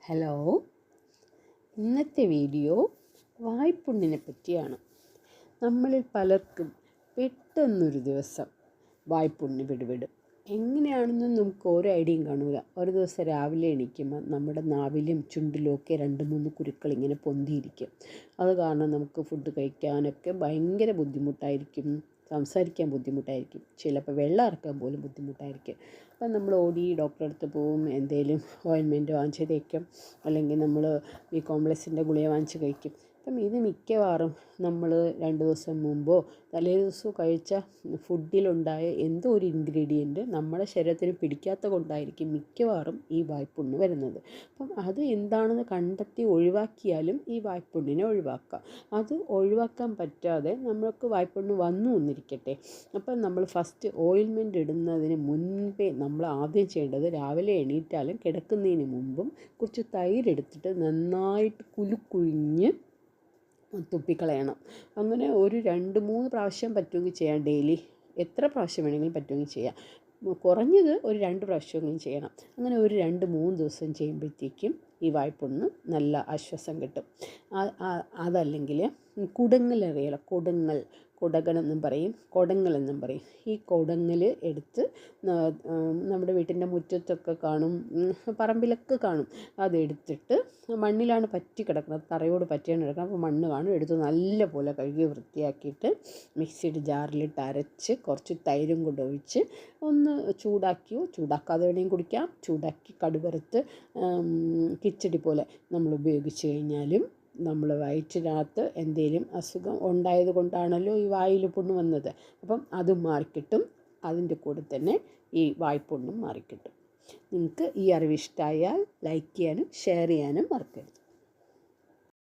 Hello, ഇന്നത്തെ video വായ്പുണ്ണിനെ പറ്റിയാണ്. നമ്മളിൽ പലർക്കും പെട്ടെന്നൊരു ദിവസം വായ്പുണ്ണ് പിടിപെടും. എങ്ങനെയാണെന്നും നമുക്ക് ഓരോ ഐഡിയയും കാണൂല. ഒരു ദിവസം രാവിലെ എണീക്കുമ്പോൾ നമ്മുടെ നാവിലും ചുണ്ടിലും ഒക്കെ 2-3 കുരുക്കൾ ഇങ്ങനെ പൊന്തിയിരിക്കും. അത് കാരണം നമുക്ക് ഫുഡ് കഴിക്കാനൊക്കെ ഭയങ്കര ബുദ്ധിമുട്ടായിരിക്കും, സംസാരിക്കാൻ ബുദ്ധിമുട്ടായിരിക്കും, ചിലപ്പോൾ വെള്ളം ഇറക്കാൻ പോലും ബുദ്ധിമുട്ടായിരിക്കും. അപ്പം നമ്മൾ ഓടി ഡോക്ടറെ അടുത്ത് പോവും, എന്തെങ്കിലും ഓയിൻമെൻറ്റ് വാങ്ങിച്ച് തേക്കും, അല്ലെങ്കിൽ നമ്മൾ ഈ കോംപ്ലക്സിൻ്റെ ഗുളിക വാങ്ങിച്ച് കഴിക്കും. അപ്പം ഇത് മിക്കവാറും നമ്മൾ 2 ദിവസം മുമ്പോ തലേ ദിവസമോ കഴിച്ച ഫുഡിലുണ്ടായ എന്തോ ഒരു ഇൻഗ്രീഡിയൻറ്റ് നമ്മുടെ ശരീരത്തിന് പിടിക്കാത്ത കൊണ്ടായിരിക്കും മിക്കവാറും ഈ വായ്പുണ്ണ് വരുന്നത്. അപ്പം അത് എന്താണെന്ന് കണ്ടെത്തി ഒഴിവാക്കിയാലും ഈ വായ്പുണ്ണിനെ ഒഴിവാക്കാം. അത് ഒഴിവാക്കാൻ പറ്റാതെ നമ്മൾക്ക് വായ്പുണ്ണ് വന്നു എന്നിരിക്കട്ടെ, അപ്പം നമ്മൾ ഫസ്റ്റ് ഓയിൽമെൻറ്റ് ഇടുന്നതിന് മുൻപേ നമ്മൾ ആദ്യം ചെയ്യേണ്ടത് രാവിലെ എണീറ്റാലും കിടക്കുന്നതിന് മുമ്പും കുറച്ച് തൈരെടുത്തിട്ട് നന്നായിട്ട് കുലുക്കുഴിഞ്ഞ് തുപ്പിക്കളയണം. അങ്ങനെ ഒരു 2-3 പ്രാവശ്യം പറ്റുമെങ്കിൽ ചെയ്യാം. ഡെയിലി എത്ര പ്രാവശ്യം വേണമെങ്കിലും പറ്റുമെങ്കിൽ ചെയ്യാം. കുറഞ്ഞത് ഒരു 2 പ്രാവശ്യമെങ്കിലും ചെയ്യണം. അങ്ങനെ ഒരു 2-3 ദിവസം ചെയ്യുമ്പോഴത്തേക്കും ഈ വായ്പുണ്ണ് നല്ല ആശ്വാസം കിട്ടും. അതല്ലെങ്കിൽ കുടങ്ങൽ അറിയാലോ, കുടകനെന്നും പറയും, കൊടങ്ങലെന്നും പറയും. ഈ കൊടങ്ങൽ എടുത്ത് നമ്മുടെ വീട്ടിൻ്റെ മുറ്റത്തൊക്കെ കാണും, പറമ്പിലൊക്കെ കാണും. അതെടുത്തിട്ട് മണ്ണിലാണ് പറ്റി കിടക്കുന്നത്, തറയോട് പറ്റിയാണ് കിടക്കുന്നത്. അപ്പോൾ മണ്ണ് കാണും. എടുത്ത് നല്ലപോലെ കഴുകി വൃത്തിയാക്കിയിട്ട് മിക്സിയുടെ ജാറിലിട്ട് അരച്ച് കുറച്ച് തൈരും കൂടെ ഒഴിച്ച് ഒന്ന് ചൂടാക്കാതെ വേണമെങ്കിൽ കുടിക്കാം. ചൂടാക്കി കടുവറുത്ത് കിച്ചടി പോലെ നമ്മൾ ഉപയോഗിച്ച് കഴിഞ്ഞാലും നമ്മൾ വയറ്റിനകത്ത് എന്തെങ്കിലും അസുഖം ഉണ്ടായത് കൊണ്ടാണല്ലോ ഈ വായിൽ പുണ്ണ് വന്നത്. അപ്പം അതും മാറിക്കിട്ടും. അതിൻ്റെ കൂടെ തന്നെ ഈ വായ്പുണ്ണും മാറിക്കിട്ടും. നിങ്ങൾക്ക് ഈ അറിവ് ഇഷ്ടമായാൽ ലൈക്ക് ചെയ്യാനും ഷെയർ ചെയ്യാനും മറക്കരുത്.